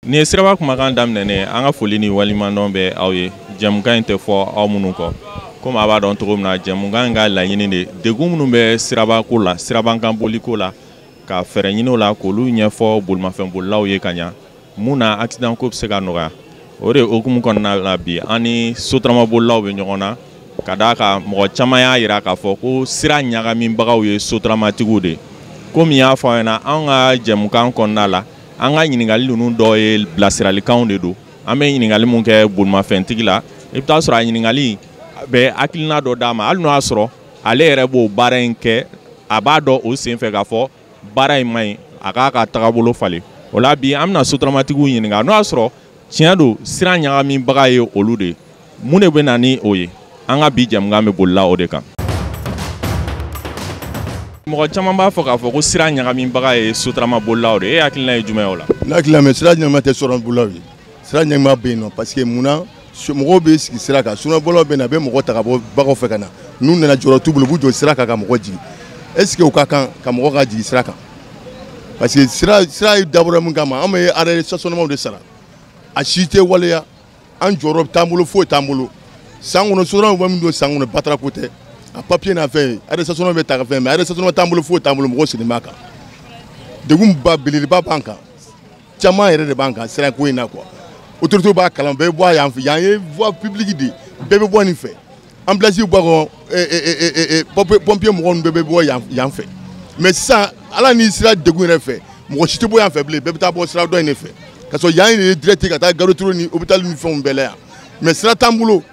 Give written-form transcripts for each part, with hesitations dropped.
Ni ye siraba kumakan daminɛ an ka foli ni walimadɔn bɛ aw ye. Jɛmukan in tɛ fɔ aw minnu kɔ. Komi a b'a dɔn cogo min na jɛmukan in ka laɲini de degun minnu bɛ sirabako la sirabankan boliko la ka fɛɛrɛ ɲini o la k'olu ɲɛfɔ bolimafɛnbolilaw ye ka ɲa mun na accident ko bɛ se ka nɔgɔya. O de hukumu kɔnɔna la bi an ni sotaramabolilaw bɛ ɲɔgɔn na ka d'a kan mɔgɔ caman y'a jira k'a fɔ ko sira ɲagamibagaw ye sotaramatigiw de. Komi y'a fɔ an ɲɛna an ka jɛmukan kɔnɔna la an ka ɲininkali ninnu dɔ ye bilasiralikanw de don. An bɛ ɲininkali mun kɛ bolimafɛntigi la i bɛ taa sɔrɔ a ɲininkali bɛ hakilina dɔ d'a ma hali n'o y'a sɔrɔ ale yɛrɛ b'o baara in kɛ a b'a dɔn o sen fɛ k'a fɔ baara in man ɲi a k'a ka tagabolo falen. O la bi an bɛna sotaramatigiw ɲininka n'o y'a sɔrɔ tiɲɛ don sira ɲagamibaga ye olu de mun de bɛ na ni o ye an ka bi jɛmukan bɛ bolila o de kan. Mɔgɔ caman b'a fɔ k'a fɔ ko sira ɲagamibaga ye sotaramabolilaw de e hakilina ye jumɛn o la. Ne hakilina mɛ sira ɲagami tɛ sotaramabolilaw ye sira ɲagami bɛ yen nɔ parce que munna mɔgɔw bɛ sigi sira kan sotaramabolilaw bɛ na a bɛ mɔgɔ ta ka bɔ bagaw fɛ ka na n'u nana jɔyɔrɔ t'u bolo u b'u jɔ sira kan ka mɔgɔ jigin est ce que o ka kan ka mɔgɔ ka jigin sira kan parce que sira ye dabɔra min kama an bɛ arrêt stationnement de sara a si tɛ waleya an jɔyɔrɔ t'an bolo foyi t'an bolo san kɔnɔ sotarama bɛ min don san kɔnɔ batara ko tɛ a papier n'a fɛn arrêt stationnement bɛ ta ka fɛn mais arrêt stationnement t'an bolo foyi t'an bolo mɔgɔ sigilen b'a kan degun ba belebeleba b'an kan caman yɛrɛ de b'an kan sira ko in na quoi autorité b'a kalan bɛɛ bɛ bɔ yan fɛ yan ye voie publique de bɛɛ bɛ bɔ nin fɛ ambulance bɔ kɔnɔ pompier mɔgɔ ninnu bɛɛ bɛ bɔ yan fɛ mais sisan ala ni sira degun yɛrɛ fɛ mɔgɔ si tɛ bɔ yan fɛ bilen bɛɛ bɛ taa bɔ sira dɔ in de fɛ ka sɔrɔ yan ye direct ka taa Garoue ni hôpital ni fɛnw bɛɛ la yan mais sira t'an bolo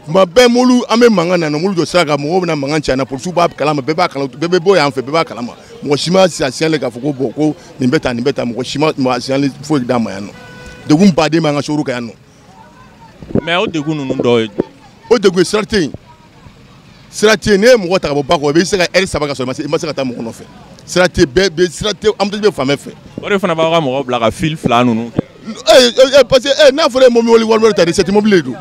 tuma bɛɛ molu an bɛ mankan na molu jɔ sira kan mɔgɔw bɛna mankan ci an na polisiw b'a kalama bɛɛ b'a kalama bɛɛ bɛ bɔ yan fɛ bɛɛ b'a kalama mɔgɔ si ma signalé k'a fɔ ko bon ko nin bɛ tan mɔgɔ si ma signalé foyi d'a ma yan nɔ degun baden b'an ka soro kan yan nɔ. mais o degun ninnu dɔ ye o degun sira tɛ yen sira tɛ yen n'i ye mɔgɔ ta ka bɔ ba kɔ i bɛ se ka heure 3 ka sɔrɔ i ma se ka taa mɔgɔ nɔfɛ sira tɛ bɛɛ sira tɛ embouteillage bɛ fan bɛɛ fɛ. o de fana b'aw ka mɔgɔw bila ka fil fila ninnu kɛ. parce que n'a fɔra e mobili wari ta recette mobile de don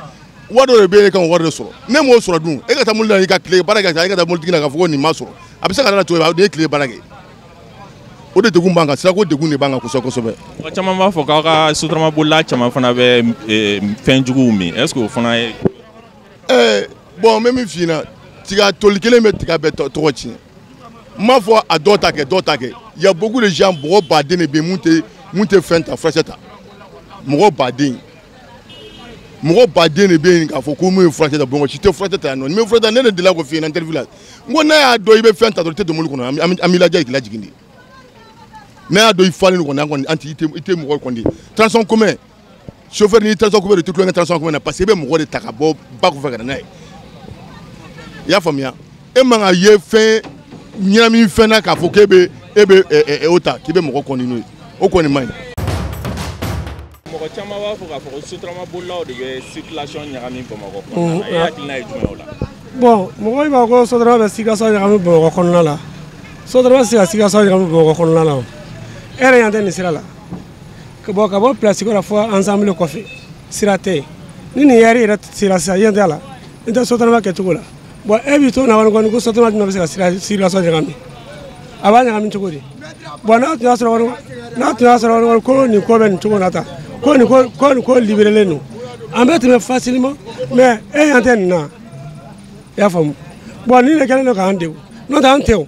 wari dɔ de bɛ e kan wari de sɔrɔ ne m'o sɔrɔ dun e ka taa mobili la i ka tile baara kɛ e ka taa mobilitigi la k'a fɔ ko nin ma sɔrɔ a bɛ se ka taa cogo di e ye tile baara kɛ o de degun b'an kan sirako degun de b'an kan kosɛbɛ kosɛbɛ. mɔgɔ caman b'a fɔ k'aw ka sotaramabolila caman fana bɛ fɛn juguw min est ce que o fana ye. bon n bɛ min f'i ɲɛna tiga toli kelen bɛ tiga bɛɛ tɔgɔ tiɲɛ n m'a fɔ a dɔw ta kɛ dɔw ta kɛ y a beaucoup de gens mɔgɔ baden de bɛ yen mun tɛ fɛn ta furakisɛ ta mɔgɔ baden de bɛ yen k'a fɔ ko mun ye furakisɛ ta bon si tɛ furakisɛ ta yan nɔ ni bɛ furakisɛ ta ne de delila k'o f'i ɲɛna interview la n ko n'a y'a dɔn i bɛ fɛn ta dɔrɔn i tɛ don mobili kɔnɔ an b'i lajɛ k'i lajigin de n'a y'a dɔn i falen kɔni an tɛ i tɛ mɔgɔ kɔni transport commun chauffeur ni transport commun de tɛ tulonkɛ transport commun na parce que i bɛ mɔgɔ de ta ka bɔ ba kɔfɛ ka na n'a ye i y'a faamuya e man ka ye fɛn ɲɛnamini fɛn na k'a fɔ k'e bɛ o ta k'i bɛ mɔgɔ kɔni n'o ye o kɔni man ɲi. mɔgɔ caman b'a fɔ k'a fɔ ko sotaramabolilaw de bɛ circulation ɲagami Bamakɔ kɔnɔna la e hakilina ye jumɛn o la. bon mɔgɔw b'a ko sotarama bɛ circulation ɲagami Bamakɔ kɔnɔna la sotarama tɛ se ka circulation ɲagami Bamakɔ kɔnɔna la o e yɛrɛ yan tɛ nin sira la ka bɔ place la fɔ ensemble kɔfɛ sira tɛ yen ni nin heure yɛrɛ sera sisan yan tɛ la n tɛ sotarama kɛcogo la bon e b'i to na wari kɔni ko sotarama jumɛn bɛ se ka circulation ɲagami a b'a ɲagami cogo di bon n'a tun y'a sɔrɔ ko nin ko bɛ nin cogo la tan ko nin ko libérelen don an bɛ tɛmɛ facilement mais e yan tɛ nin na i y'a faamu bon nin de kɛlen don k'an degun n'o tɛ an tɛ o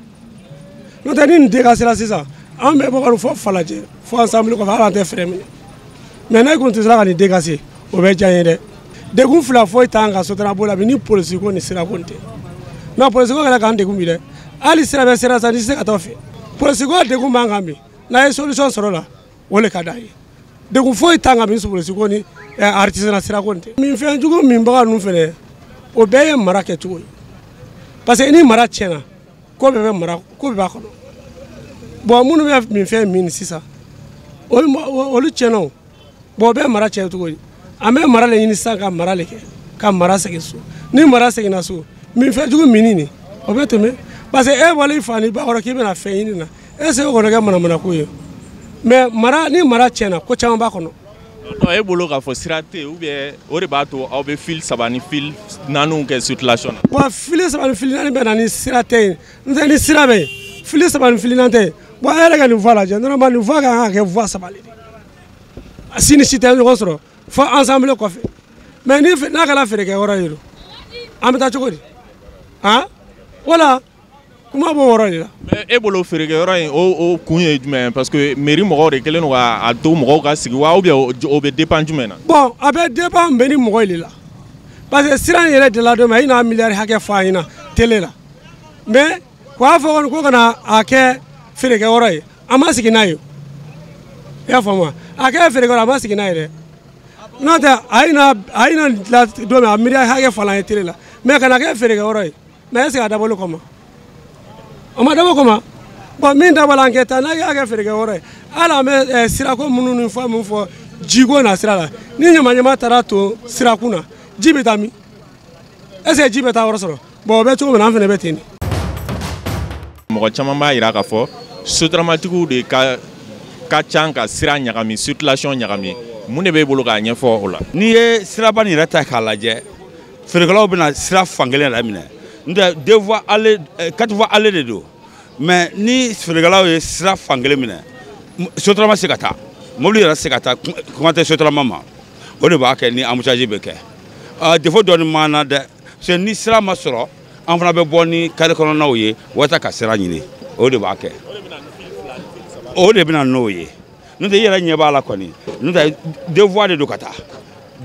n'o tɛ ni nin dégagera sisan an bɛ bɔ kɔni fɔ Falajɛ fɔ ensemble kɔfɛ hali an tɛ fɛrɛ minɛ mais n'a kun tɛ sera ka nin dégager o bɛ diya n ye dɛ degun fila foyi t'an kan sotarama la bi ni polisi ko ni sira ko tɛ mais polisi ko kɛra k'an degun bi dɛ hali sira bɛ sira san ni se ka taa fɛ polisi ko degun b'an kan bi n'a ye solution sɔrɔ la o de ka d'an ye degun foyi t'an kan bi polisi ko ni artisanat sira ko tɛ min fɛn jugu min baga ninnu fɛnɛ o bɛɛ ye mara kɛcogo ye parce que ni mara tiɲɛna ko bɛɛ bɛ mara ko bɛɛ b'a kɔnɔ bon minnu bɛ min fɛn min sisan olu tiɲɛna o bon o bɛɛ mara tiɲɛ cogo di an bɛ mara le ɲini sisan ka mara le kɛ ka mara segin so ni mara seginna so min fɛn jugu min nin o bɛ tɛmɛ parce que e bɔra i fa ni ba kɔrɔ k'i bɛna fɛn ɲini na e se o kɔnɔ kɛ manamana ko ye mais mara ni mara tiɲɛna ko caman b'a kɔnɔ. e bolo k'a fɔ sira tɛ yen ou bien o de b'a to aw bɛ fil 3 ni fil 4 kɛ circulation na. bon fil 3 ni fil 4 bɛ na ni sira tɛ yen n tɛ ni sira bɛ yen fil 3 ni fil 4 tɛ yen bon e yɛrɛ ka nin voie lajɛ normalement nin voie kan ka kɛ voie 3 de ye sini si tɛ ɲɔgɔn sɔrɔ fo ensemble kɔfɛ mais ni n'a kɛra feerekɛ yɔrɔ ye an bɛ taa cogo di wala kuma b'o yɔrɔ de la. mais e bolo feerekɛ yɔrɔ in o kun ye jumɛn parce que mairie mɔgɔw de kɛlen don k'a to mɔgɔw ka sigi wa ou bien o bɛ dépend jumɛn na. bon a bɛ dépend mairie mɔgɔw de la parce que sira in yɛrɛ de la don mais i n'a miliyari hakɛ fɔ an ɲɛna télé la mais k'a fɔ kɔni ko kana a kɛ feerekɛ yɔrɔ ye an ma sigi n'a ye i y'a faamu wa a kɛ feerekɛ yɔrɔ an ma sigi n'a ye dɛ n'o tɛ a yina dilan don min a miliyari hakɛ fɔ an ye télé la mais kana kɛ feerekɛ yɔrɔ ye mais est ce que a dabɔli kama o ma dabɔ kama bon min dabɔla an kɛ ta n'a y'a kɛ feerekɛ yɔrɔ ye hali an bɛ sirako minnu ni fɛn min fɔ jiko na sira la ni ɲaman taara to sirakun na ji bɛ taa min est ce que ji bɛ taa yɔrɔ sɔrɔ bon o bɛ cogo min na an fana bɛ ten de. mɔgɔ caman b'a jira k'a fɔ sotaramatigiw de ka ca ka sira ɲagami circulation ɲagami mun de b'e bolo k'a ɲɛfɔ o la. n'i ye siraba nin yɛrɛ ta k'a lajɛ feerekɛlaw bɛna sira fankelen yɛrɛ minɛ n tɛ 4 voies aller de don mais ni feerekɛlaw ye sira fankelen minɛ sotarama se ka taa mobili yɛrɛ se ka taa kuma tɛ sotarama ma o de b'a kɛ ni embouteillage bɛ kɛ défaut dɔɔni m'an na dɛ parce que ni sira ma sɔrɔ an fana bɛ bɔ ni carré kɔnɔnaw ye walasa ka sira ɲini o de b'a kɛ o de bɛna n'o ye n'o tɛ i yɛrɛ ɲɛ b'a la kɔni n'o tɛ 2 voies de don ka taa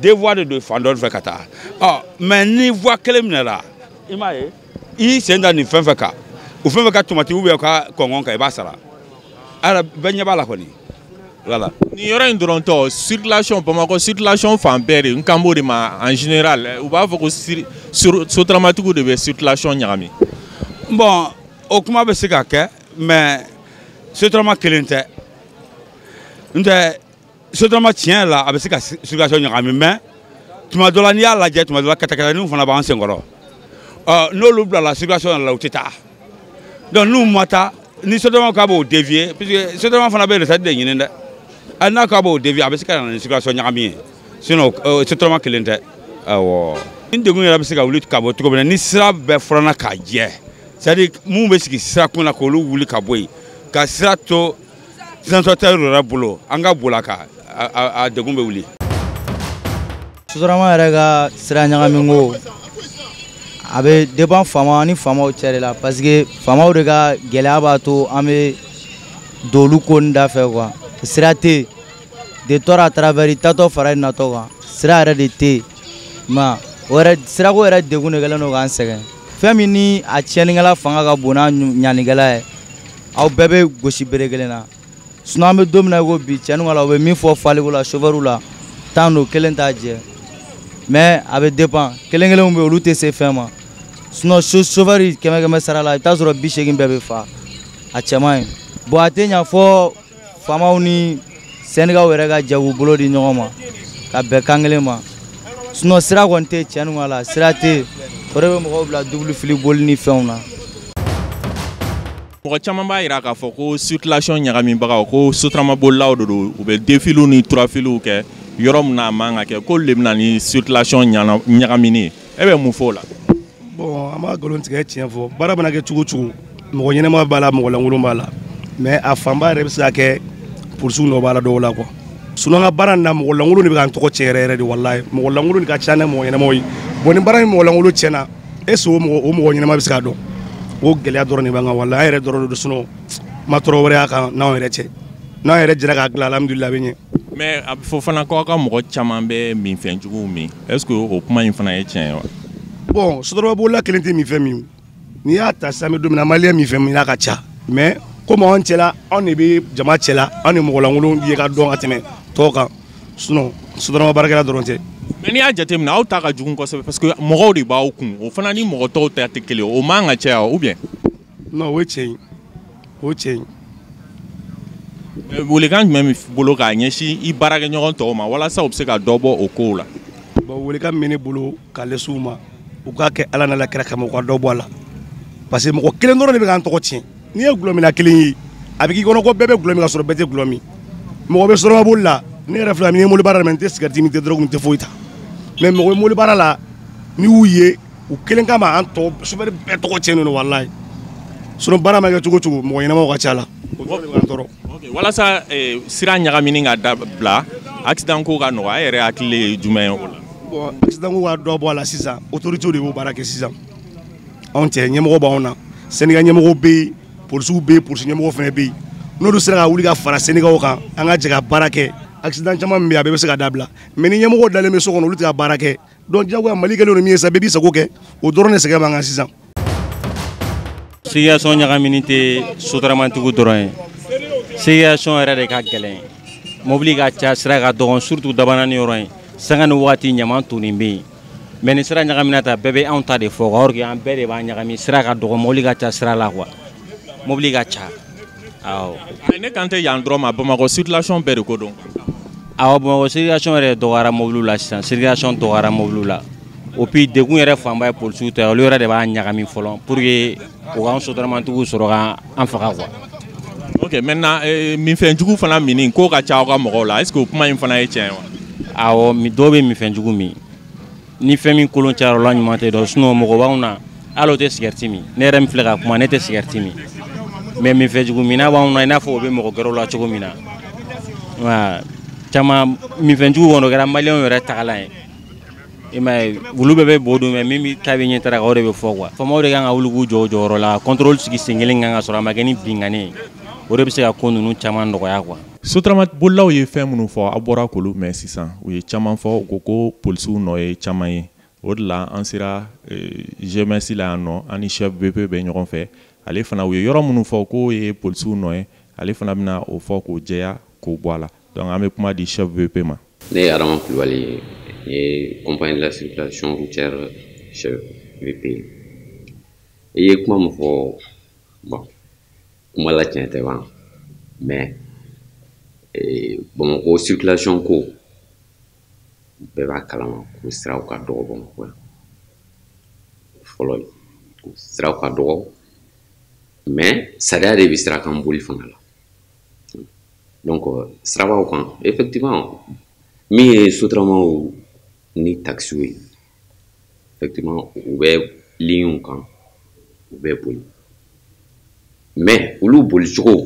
2 voies de don fan dɔ fɛ ka taa mais ni voie kelen minɛra i m'a ye i sen da nin fɛn fɛn kan o fɛn fɛn ka tomati ou bien ka kɔngɔn kan i b'a sara ara bɛɛ ɲɛ b'a la kɔni voilà. nin yɔrɔ in dɔrɔn tɔ circulation Bamakɔ circulation fan bɛɛ de n kan b'o de ma en général u b'a fɔ ko sotaramatigiw de bɛ circulation ɲagami. bon o kuma bɛ se ka kɛ mais sotarama kelen tɛ n tɛ sotarama tiɲɛ la a bɛ se ka circulation ɲagami mais tuma dɔ la n'i y'a lajɛ tuma dɔ la katakatanin fana b'an senkɔrɔ n'olu bilala circulation la u tɛ taa donc n'u ma taa ni sotarama k'a b'o dévier parce que sotarama fana bɛ recette de ɲini dɛ n'a k'a b'o dévier a bɛ se ka na ni circulation ɲagami ye sinon sotarama kelen tɛ awɔ. ni degun yɛrɛ bɛ se ka wuli ka bɔ cogo min na ni sira bɛɛ furanna k'a jɛ c'est à dire mun bɛ sigi sirakun na k'olu wuli ka bɔ yen ka sira to transporteur yɛrɛ bolo an ka boli a kan a degun bɛ wuli. sotarama yɛrɛ ka sira ɲagami ko a bɛ dépend faama ni faamaw cɛ de la parce que faamaw de ka gɛlɛya b'a to an bɛ don olu ko nin da fɛ quoi sira tɛ yen de tɔɔrɔ à travers i tatɔ fara i natɔ kan sira yɛrɛ de tɛ yen ma o yɛrɛ sirako yɛrɛ degun de kɛlen don k'an sɛgɛn fɛn min ni a tiɲɛnikɛla fanga ka bon n'a ɲanikɛla ye aw bɛɛ bɛ gosi bere kelen na sinon an bɛ don min na i ko bi tiɲɛni ko la u bɛ min fɔ faliko la chauffeur la temps don kelen t'a jɛ mais a bɛ dépend kelen kelenw bɛ olu tɛ se fɛn ma sinon chauffeur 100 sara la i bɛ taa sɔrɔ 80 bɛɛ bɛ fa a cɛman ye bon a tɛ ɲa fɔ faamaw ni syndicat yɛrɛ ka jɛ k'u bolo di ɲɔgɔn ma ka bɛn kan kelen ma sinon sira kɔni tɛ tiɲɛni ko la sira tɛ yen o de bɛ mɔgɔw bila double fili boli ni fɛnw na. mɔgɔ caman b'a jira k'a fɔ ko circulation ɲagamibagaw ko sotaramabolilaw de don u bɛ défiliw ni turafiliw kɛ yɔrɔ min na a man ka kɛ k'olu de bɛ na ni circulation ɲagamini ye e bɛ mun fɔ o la. bon an b'a nkalon tigɛ tiɲɛ fɔ baara mana kɛ cogo o cogo mɔgɔ ɲɛnama b'a la mɔgɔ lankolon b'a la mais a fanba yɛrɛ bɛ se ka kɛ polisiw nɔ b'a la dɔw la quoi sinon an ka baara in na mɔgɔ lankolon de bɛ k'an tɔgɔ tiɲɛ yɛrɛ yɛrɛ de walayi mɔgɔ lankolon de ka ca ni mɔgɔ ɲɛnamaw ye bon ni baara in mɔgɔ lankolon tiɲɛna est ce que o mɔgɔ ɲɛnama bɛ se k'a dɔn o gɛlɛya dɔrɔn de b'an kan walayi an yɛrɛ dɔrɔn de don sinon ma tɔɔrɔ wɛrɛ y'a kan n'anw yɛrɛ cɛ n'an yɛrɛ jɛra k'a dilan alhamdulilayi a bɛ ɲɛ. mais a bɛ fɔ fana k'aw ka mɔgɔ caman bɛ minfɛnjuguw min est ce que o kuma in fana ye tiɲɛ ye wa. bon sotaramabolila kelen tɛ minfɛn min n'i y'a ta sisan an bɛ don min na maliyɛn minfɛn min n'a ka ca mais komi anw cɛla anw de bɛ jama cɛla anw de mɔgɔ lankolon ye ka dɔn ka tɛmɛ tɔw kan sinon sotarama baarakɛla dɔrɔn tɛ. mais n'i y'a jateminɛ aw ta ka jugu kosɛbɛ parce que mɔgɔw de b'aw kun o fana ni mɔgɔ tɔw ta tɛ kelen o man ka caya ou bien. non o ye tiɲɛ ye o ye tiɲɛ ye. welekan jumɛn bɛ bolo k'a ɲɛsin i baarakɛɲɔgɔn tɔw ma walasa u bɛ se ka dɔ bɔ o kow la. bon welekan min bɛ ne bolo k'a ɲɛsin u ma u k'a kɛ ala n'ala kira kama u ka dɔ bɔ a la parce que mɔgɔ kelen dɔrɔn de bɛ k'an tɔgɔ tiɲɛ n'i ye gulɔmina kelen ye a bɛ k'i kɔnɔ ko bɛɛ bɛ gulɔ min ka sɔrɔ bɛɛ tɛ gulɔ min mɔgɔ bɛ sotaramaboli la ne yɛrɛ filɛ min ye mobili baara la mɛ n tɛ sigarɛti min tɛ dɔrɔgu min tɛ foyi ta mais mɔgɔ bɛ mobili baara la n'i y'u ye u kelen kama an tɔ sofɛri bɛɛ tɔgɔ tiɲɛnen don walayi sinon baara ma kɛ cogo o cogo mɔgɔ ɲɛnamaw ka ca la o dɔrɔn de b'an tɔɔrɔ. ok walasa sira ɲagamini ka dabila accident ko ka nɔgɔ a yɛrɛ hakili ye jumɛn ye o la. Bon accident ko ka dɔ bɔ a la sisan autorités de b'o baara kɛ sisan anw tɛ ɲɛmɔgɔ b'anw na Sénégal ɲɛmɔgɔ bɛ yen polisiw bɛ yen polisi ɲɛmɔgɔ fana bɛ yen n'olu sera ka wuli ka fara Sénégal kan an ka jɛ ka baara kɛ accident caman min bɛ yen a bɛɛ bɛ se ka dabila mais ni ɲɛmɔgɔ dalen bɛ so kɔnɔ olu tɛ ka baara kɛ donc diyagoya Mali kɛlen don min ye sa bɛɛ b'i sago kɛ o dɔrɔn de sɛgɛn b'an kan sisan. Situation ɲagamini tɛ sotaramatigiw dɔrɔn ye situation yɛrɛ de ka gɛlɛn mobili ka ca sira ka dɔgɔn surtout dabanani yɔrɔ in sanga ni waati ɲaman tonnen bɛ yen mais ni sira ɲagamina ta bɛɛ bɛ anw ta de fɔ or que an bɛɛ de b'a ɲagami sira ka dɔgɔn mobili ka ca sira la quoi mobili ka ca awɔ. ne kan tɛ yan dɔrɔn ma Bamakɔ circulation bɛɛ de ko dɔn. awɔ Bamakɔ circulation yɛrɛ dɔgɔyara mobiliw la sisan circulation dɔgɔyara mobiliw la et puis degun yɛrɛ fanba ye polisiw ta olu yɛrɛ de b'a ɲagami fɔlɔ pour que u k'an sotaramatigiw sɔrɔ k'an faga quoi. ok maintenant minfɛnjugu fana mini ko ka ca aw ka mɔgɔw la est ce que o kuma in fana ye tiɲɛ ye wa. awɔ dɔw bɛ minfɛnjugu min ni fɛn min kolon cayara o la ɲuman tɛ dɔn sinon mɔgɔ b'anw na hali o tɛ cigarette min ne yɛrɛ min filɛ ka kuma ne tɛ cigarette min mais minfɛnjugu minna b'anw na i n'a fɔ o bɛ mɔgɔ gɛrɛw la cogo min na wa caman minfɛnjugu kɔni o kɛra maliyɛnw yɛrɛ tagalan ye i m'a ye olu bɛɛ bɛ bo dun mais min ta bɛ ɲɛtaga kan o de bɛ fɔ quoi faamaw de kan ka wuli k'u jɔ o jɔyɔrɔ la contrôle sigi sen kelen kan ka sɔrɔ a ma kɛ ni binkani ye o de bɛ se ka ko ninnu caman nɔgɔya quoi. sotaramabolilaw ye fɛn minnu fɔ aw bɔra k'olu mɛn sisan u ye caman fɔ u ko polisiw nɔ ye caman ye o de la an sera GMS la yan nɔ an ni chef BP bɛ ɲɔgɔn fɛ ale fana u ye yɔrɔ minnu fɔ k'o ye polisiw nɔ ye ale fana bɛna o fɔ k'o jɛya k'o bɔ a la donc an bɛ kuma di chef BP ma. Ne ye Adama Kulibali ye compagnie de la circulation routière chef VP i ye kuma min fɔ bon kuma la tiɲɛ tɛ ban mais Bamakɔ circulation ko bɛɛ b'a kalama ko siraw ka dɔgɔ Bamakɔ yan fɔlɔ siraw ka dɔgɔ mais sariya de bɛ sira kan boli fana la donc sirabaw kan effectivement min ye sotaramaw ni taxiw ye effectivement u bɛ ligne kan u bɛ boli mais olu boli cogo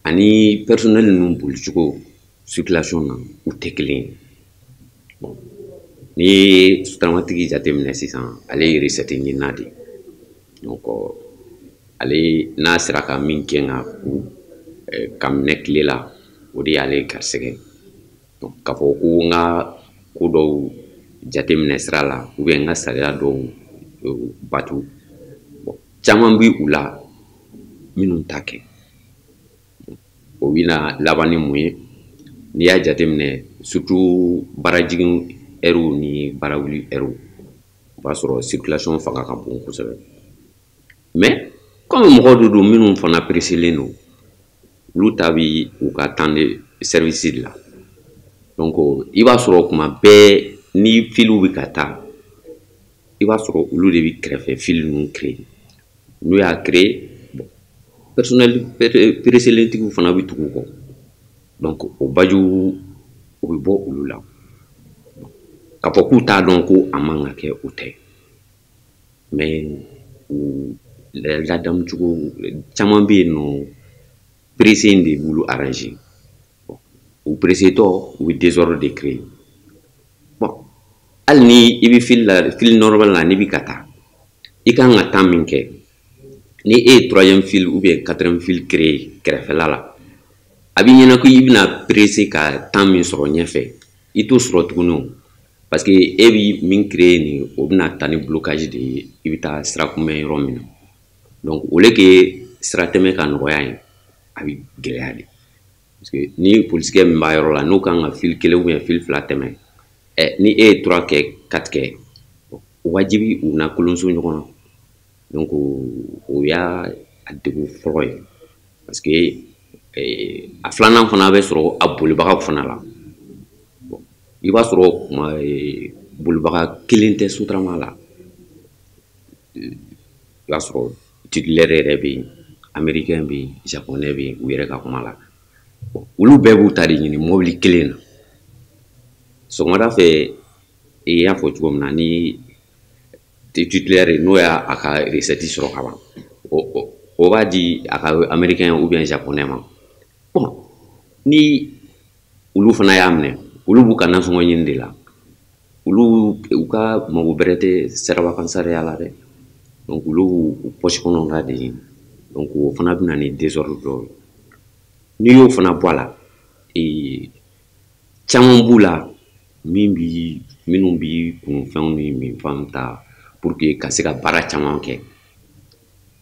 ani personnel ninnu boli cogo circulation na u tɛ kelen ye bon ni ye sotaramatigi jateminɛ sisan ale ye recette ɲinina de donc ale n'a sera ka min kɛ ka ku ka minɛ tile la o de y'ale garisɛgɛ donc k'a fɔ ko n ka ko dɔw jateminɛ sira la ou bien n ka sariya dɔw batu bon caman bi u la minnu t'a kɛ o bɛna laban ni mun ye n'i y'a jateminɛ surtout baarajigin heures ni baarawuli heures o b'a sɔrɔ circulation fanga ka bon kosɛbɛ mais comme mɔgɔw de don minnu fana presselen don olu ta bi u ka temps de service de la donc i b'a sɔrɔ kuma bɛɛ ni filiw bɛ ka taa i b'a sɔrɔ olu de bɛ kɛrɛfɛ fili ninnu créer n'u y'a créer bon personnel presselentigiw fana bɛ tugu u kɔ donc o bajugu o bɛ bɔ olu la k'a fɔ k'u t'a dɔn ko a man ka kɛ o tɛ mais ladamu cogo caman bɛ yen nɔ pressé in de b'olu arranger u pressé tɔ u bɛ désordre de créer bon hali ni i bɛ fil normal la n'i bɛ ka taa i kan ka temps min kɛ ni e ye troisième fil ou bien quatrième fil créer kɛrɛfɛla la a b'i ɲɛna ko i bɛna pressé ka temps min sɔrɔ ɲɛfɛ i t'o sɔrɔ tuguni o parce que e bɛ min créer nin o bɛna taa ni blocage de ye i bɛ taa sira kunbɛn yɔrɔ min na donc au lieu que sira tɛmɛ ka nɔgɔya yen a bɛ gɛlɛya de parce que ni polisikɛ min b'a yɔrɔ la n'o kan ka fil kelen ou bien fil fila tɛmɛ ni e ye 3 kɛ 4 kɛ wajibi u na kolonso ɲɔgɔn na donc o y'a degun fɔlɔ ye parce que a filanan fana bɛ sɔrɔ a bolibagaw fana la i b'a sɔrɔ kuma bolibaga kelen tɛ sotarama la i b'a sɔrɔ titulaire yɛrɛ bɛ yen américain bɛ yen japonais bɛ yen u yɛrɛ ka kuma la olu bɛɛ b'u ta de ɲini mobili kelen na sɔgɔmada fɛ i y'a fɔ cogo min na ni titulaire n'o y'a ka recette sɔrɔ ka ban o b'a di a ka américain ou bien japonais ma bon ni olu fana y'a minɛ olu b'u ka nasɔngɔ ɲini de la olu u ka mago bɛrɛ tɛ sirabakan la dɛ donc olu u poche kɔnɔ ka de ɲini donc o fana bɛna ni désordre dɔw ye n'i y'o fana bɔ a la caman b'u la minnu bi kunfɛnw ni minfɛnw ta pour que ka se ka baara caman kɛ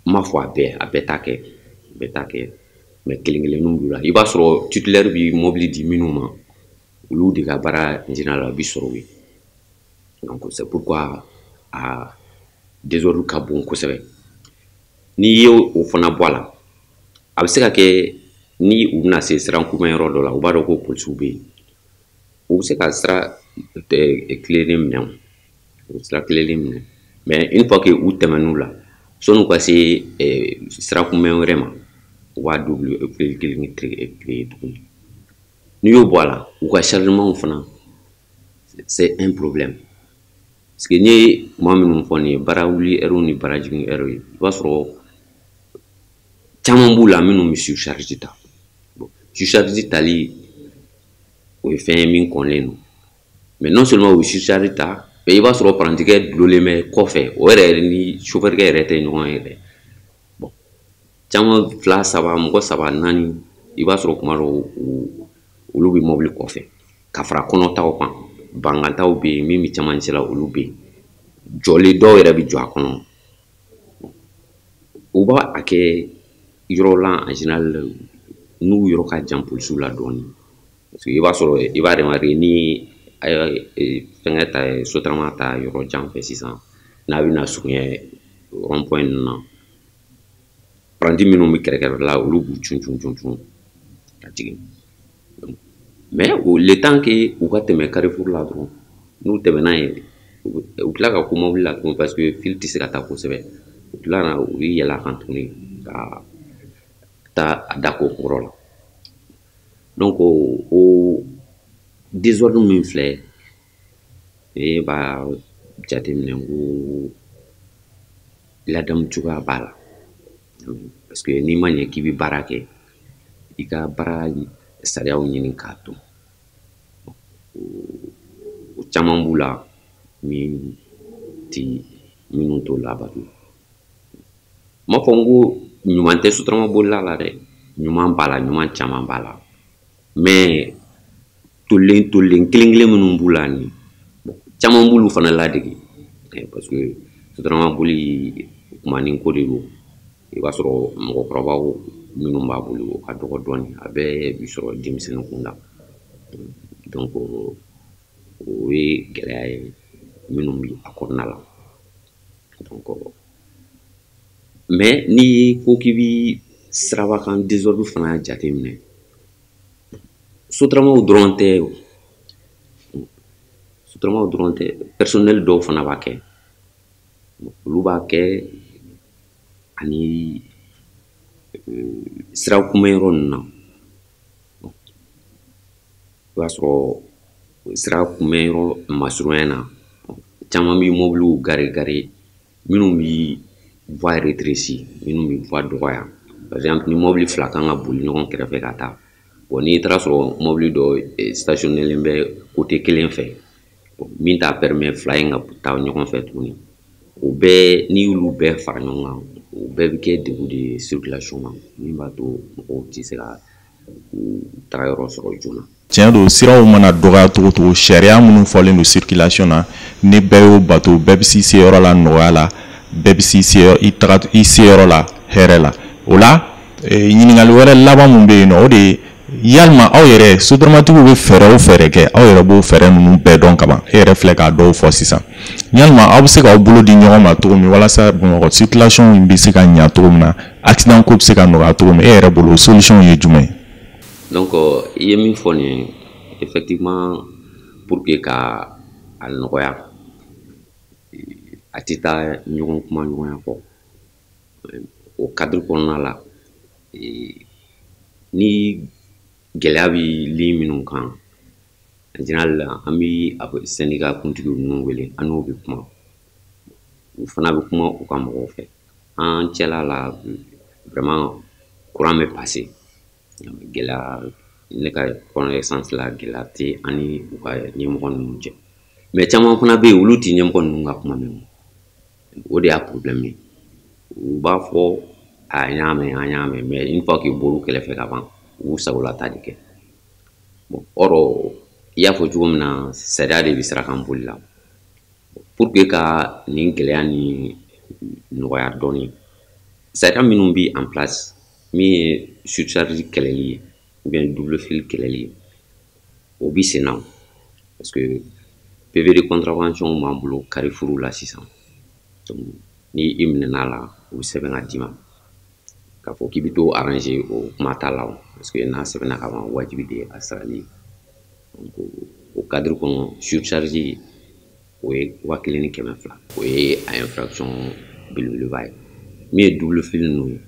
n m'a fɔ a bɛɛ t'a kɛ mais kelen-kelenninw b'u la i b'a sɔrɔ titulaire bi mobili di minnu ma olu de ka baara général bi sɔrɔ yen donc c'est pourquoi a désordre ka bon kosɛbɛ n'i ye o fana bɔ a la a bɛ se ka kɛ ni u bɛna se siran kunbɛn yɔrɔ dɔ la u b'a dɔn ko polisiw bɛ yen u bɛ se ka sira kilenlen minɛ u bɛ sira kilenlen minɛ mais une fois que u tɛmɛn'u la sɔnni u ka se sira kunbɛn wɛrɛ ma u b'a double kelen créer tuguni n'i y'o bɔ a la u ka chargement fana c'est un problème parce que n'i ye kuma minnu fɔ nin ye baara wuli heure ni baara jigin heure ye i b'a sɔrɔ caman b'u la minnu bɛ surcharge ta surcharge tali o ye fɛn ye min kɔnlen don mais non seulement o ye surcharge ta mais i b'a sɔrɔ parantikɛ dulonlen bɛ kɔfɛ o yɛrɛ ni chauffeur yɛrɛ tɛ ɲɔgɔn ye dɛ bon caman 2 3 mɔgɔ 3 4 i b'a sɔrɔ kuma dɔw olu bɛ mobili kɔfɛ ka fara kɔnɔtaw kan bangantaw bɛ yen min bɛ camancɛ la olu bɛ yen jɔlen dɔw yɛrɛ bɛ jɔ a kɔnɔ u b'a a kɛ yɔrɔ la en général n'u yɔrɔ ka jan polisiw la dɔɔnin parce que i b'a sɔrɔ i b'a remarquer ni fɛnkɛ ta sotarama ta yɔrɔ jan fɛ sisan n'a bɛna surunya rond point ninnu na paranti minnu bɛ kɛrɛkɛrɛ la olu b'u cun ka jigin mais le temps que u ka tɛmɛ carrefour la dɔrɔn n'u tɛmɛna yen u tila ka ko mobili la tuguni parce que fili tɛ se ka taa kosɛbɛ u tila na u bɛ yɛlɛ a kan tuguni ka taa a da ko kɔrɔ la donc o désordre min filɛ e b'a jateminɛ ko ladamu cogoya b'a la parce que n'i ma ɲɛ k'i bɛ baara kɛ i ka baara sariyaw ɲini k'a dɔn o caman b'u la minnu t'o labato m'a fɔ n ko ɲuman tɛ sotarama bolila la dɛ ɲuman b'a la ɲuman caman b'a la mais tolen kelen-kelen minnu b'u la nin caman b'olu fana ladege parce que sotarama boli kumanin ko de don i b'a sɔrɔ mɔgɔkɔrɔbaw minnu b'a bolo o ka dɔgɔ dɔɔnin a bɛɛ bi sɔrɔ denmisɛnnin kunda donc o ye gɛlɛya ye minnu bi a kɔnɔna la donc mais n'i ko k'i bi sirabakan désordre fana jateminɛ sotaramaw dɔrɔn tɛ personnel dɔw fana b'a kɛ olu b'a kɛ ani sira kunbɛn yɔrɔ ninnu na i b'a sɔrɔ sira kunbɛn yɔrɔ masurunya na caman bɛ mobiliw gare minnu bɛ voie rétrécie minnu bɛ voie dɔgɔya par exemple ni mobili 2 kan ka boli ɲɔgɔn kɛrɛfɛ ka taa bon n'i taara sɔrɔ mobili dɔ stationnelen bɛ côté kelen fɛ min t'a permet 2 in ka taa ɲɔgɔn fɛ tuguni o bɛɛ n'i y'olu bɛɛ fara ɲɔgɔn kan o bɛɛ bɛ kɛ degun de circulation ma min b'a to mɔgɔw tɛ se ka taga yɔrɔ sɔrɔ joona. Tiɲɛ don siraw mana dɔgɔya cogo o cogo sariya minnu fɔlen don circulation na ni bɛɛ y'o bato bɛɛ bɛ s'i seyɔrɔ la nɔgɔya la bɛɛ bɛ s'i seyɔrɔ la hɛrɛ la o la ɲininkali wɛrɛ laban min bɛ yen nɔ o de ye yalima aw yɛrɛ sotaramatigiw bɛ fɛɛrɛ o fɛɛrɛ kɛ aw yɛrɛ b'o fɛɛrɛ ninnu bɛɛ dɔn kaban e yɛrɛ filɛ k'a dɔw fɔ sisan yalima aw bɛ se k'aw bolo di ɲɔgɔn ma cogo min walasa Bamakɔ circulation in bɛ se ka ɲɛ cogo min na accident ko bɛ se ka nɔgɔya cogo min e yɛrɛ bolo solution ye jumɛn ye. Donc i ye min fɔ nin ye effectivement pour que ka a nɔgɔya a tɛ taa ɲɔgɔn kuma ɲɔgɔnya kɔ o cadre kɔnɔna la ni gɛlɛya bɛ ligne minnu kan en général an bɛ syndicat kuntigiw ninnu wele an n'o bɛ kuma u fana bɛ kuma u ka mɔgɔw fɛ an cɛla la vraiment courant bɛ passer gɛlɛya ne ka connaissance la gɛlɛya tɛ ani u ka ɲɛmɔgɔ ninnu cɛ mais caman fana bɛ yen olu tɛ ɲɛmɔgɔ ninnu ka kuma mɛn o de y'a problème ye u b'a fɔ a y'a mɛn an y'a mɛn mais une fois que bɔr'u kɛrɛfɛ ka ban u sagola ta de kɛ bon or i y'a fɔ cogo min na sariya de bɛ sirakan boli la pour que ka nin gɛlɛya ni nɔgɔya dɔɔni sariya minnu bɛ en place min ye surcharge kɛlɛli ye ou bien double fil kɛlɛli ye o bi sen na parce que PV de contravention b'an bolo Carrefour la sisan donc ni i minɛna la u bɛ sɛbɛn ka d'i ma k'a fɔ k'i bɛ to arranger o kuma t'a la parce que n'a sɛbɛnna ka ban wajibi de ye a sarali donc o cadre kɔnɔ surcharge o ye 1500 o ye a infraction belebeleba ye min ye double fil ninnu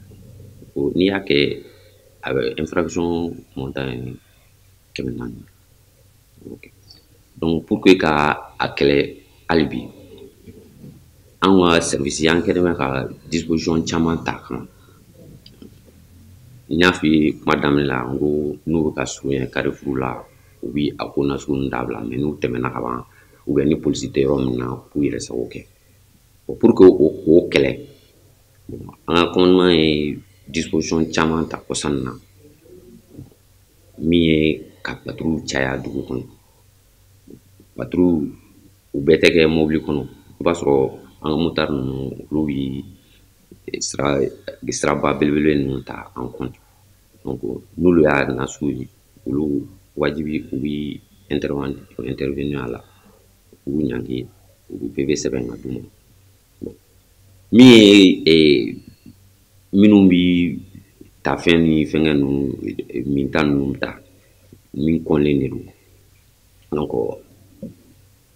ye n'i y'a kɛ a bɛ infraction montant ye 400 okay. Donc pour que ka a kɛlɛ hali bi an ka service an kɛlen bɛ ka disposition caman ta kan n y'a f'i ye kuma daminɛ la n ko n'u bɛ ka surunya Carrefour la u bi a ko nasugu ninnu dabila mais n'u tɛmɛna ka ban ou bien ni polisi tɛ yɔrɔ min na k'u yɛrɛ sago kɛ pour que o kɛlɛ an ka commandement ye disposition caman ta kɔsan na min ye ka patrouille caya dugu kɔnɔ patrouille u bɛɛ tɛ kɛ mobili kɔnɔ i b'a sɔrɔ an ka motard ninnu olu bi siraba belebele ninnu ta en compte donc n'olu y'a nasugu ye olu wajibi u bi intervenir a la u b'u ɲangi u bi PV sɛbɛn ka d'u ma min ye minnu bi ta fɛn ni fɛngɛ ninnu minta ninnu ta min kɔnlen de don donc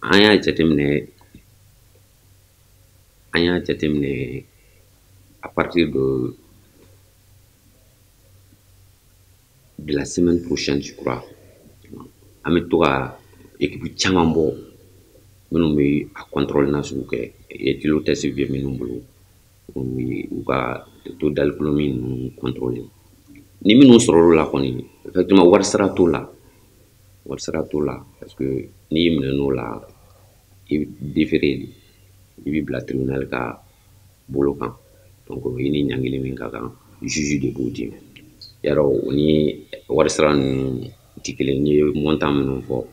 an y'a jateminɛ à partir de la semaine prochaine je crois an bɛ to ka équipe caman bɔ minnu bɛ a contrôle nasugu kɛ étude test bɛ minnu bolo u ka taux d'alcoolémie ninnu contrôler ni minnu sɔrɔla la kɔni effectivement wari sara t'o la parce que n'i y'i minɛ n'o la i bɛ déférer i bɛ bila tribunal ka bolo kan donc i ni ɲangili min ka kan juge de b'o di yarɔ o ni wari sara ninnu tɛ kelen n'i ye montant minnu fɔ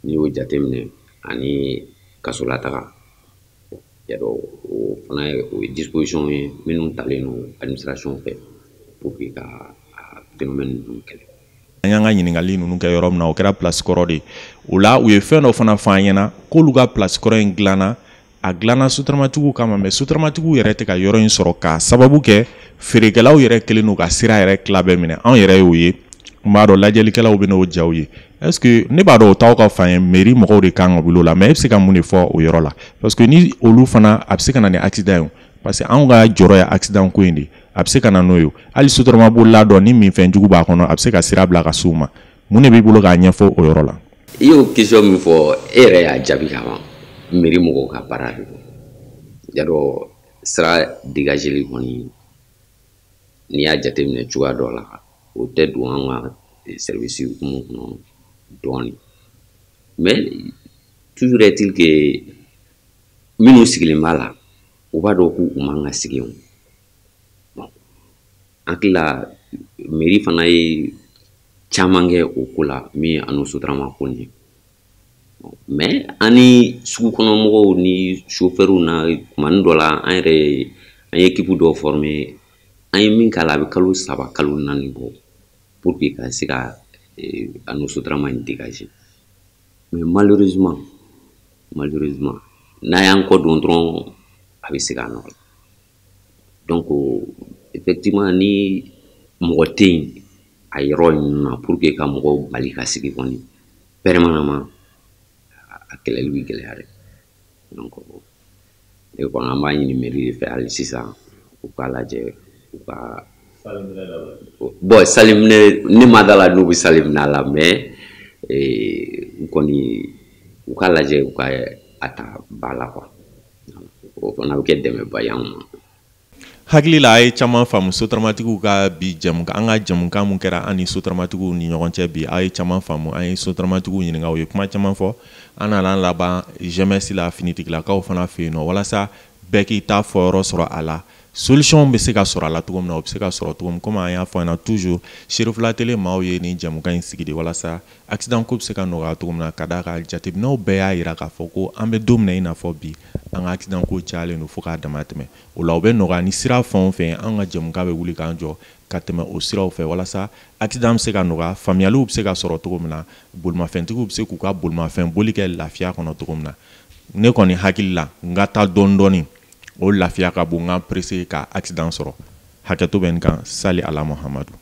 n'i y'o jateminɛ ani kasolataga yarɔ o fana ye disposition ye minnu talen don administration fɛ pour que ka phénomène ninnu kɛlɛ. An y'an ka ɲininkali ninnu kɛ yɔrɔ min na o kɛra place kɔrɔ de o la u ye fɛn dɔ fana fɔ an ɲɛna k'olu ka place kɔrɔ in dilanna a dilanna sotaramatigiw kama mais sotaramatigiw yɛrɛ tɛ ka yɔrɔ in sɔrɔ k'a sababu kɛ feerekɛlaw yɛrɛ kelen don ka sira yɛrɛ tila bɛɛ minɛ anw yɛrɛ y'o ye n b'a dɔn lajɛlikɛlaw bɛ n'o jaw ye est-ce que ne b'a dɔn o t'aw ka fan ye mairie mɔgɔw de kan ka wuli o la mais e bɛ se ka mun de fɔ o yɔrɔ la parce que ni olu fana a bɛ se ka na ni accident ye parce que anw ka jɔrɔ ye accident ko in de a bɛ se ka na n'o ye hali sotarama bolila dɔ ni minfɛn jugu b'a kɔnɔ a bɛ se ka sira bila ka s'u ma mun de b'i bolo k'a ɲɛfɔ o yɔrɔ la. I y'o question min fɔ e yɛrɛ y'a jaabi ka ban mairie mɔgɔw ka baara de don yarɔ sira dégageli kɔni n'i y'a jateminɛ cogoya dɔ la o tɛ don an ka service hukumu kɔnɔ dɔɔni mais toujours est-il que minnu sigilen b'a la u b'a dɔn k'u man ka sigi yen bon an hakili la mairie fana ye caman kɛ o ko la min ye an n'o sotarama ko nin ye mais an ni sugukɔnɔmɔgɔw ni chauffeurs na kumani dɔ la an ye équipe dɔ former an ye min k'a la a bɛ kalo 3 kalo 4 bɔ pour que ka se ka an n'o sotarama in dégager mais malheureusement n'a y'an kɔ don dɔrɔn a bɛ se ka nɔgɔya donc effectivement ni mɔgɔ tɛ yen a yɔrɔ ninnu na pour que ka mɔgɔw bali ka sigi kɔni permanemment a kɛlɛli bɛ gɛlɛya dɛ donc ne kɔni an b'a ɲini mairie de fɛ hali sisan u k'a lajɛ u ka bon saliminɛ ne ma da la n'u bɛ saliminɛ a la mais kɔni u k'a lajɛ u ka a ta ba la quoi o fana bɛ kɛ dɛmɛba ye anw ma. hakili la a ye caman faamu sotaramatigiw ka bi jɛmukan an ka jɛmukan mun kɛra an ni sotaramatigiw ni ɲɔgɔn cɛ bi a ye caman faamu an ye sotaramatigiw ɲininka u ye kuma caman fɔ an nana laban jeunesse la finitigilakaw fana fɛ yen nɔ walasa bɛɛ k'i ta fɔyɔrɔ sɔrɔ a la solution bɛ se ka sɔrɔ a la cogo min na o bɛ se ka sɔrɔ cogo min komi an y'a fɔ an na toujours Sherifula tele maaw ye nin jɛmukan in sigi de walasa accident ko bɛ se ka nɔgɔya cogo min na ka d'a kan jateminɛw bɛɛ y'a jira k'a fɔ ko an bɛ don min na i n'a fɔ bi an ka accident ko cayalen don fo k'a dama tɛmɛ o la o bɛ nɔgɔya ni sira fɛn o fɛn an ka jɛmukan bɛ wuli k'an jɔ ka tɛmɛ o siraw fɛ walasa accident bɛ se ka nɔgɔya faamuyaliw bɛ se ka sɔrɔ cogo min na bolimafɛntigiw bɛ se k'u ka bolimafɛn boli kɛ lafiya kɔnɔ cogo min na ne kɔni hakili la n ka taa dɔɔni dɔɔni o lafiya ka bon n ka pressé ka accident sɔrɔ hakɛto bɛ n kan sali ala Muhamadu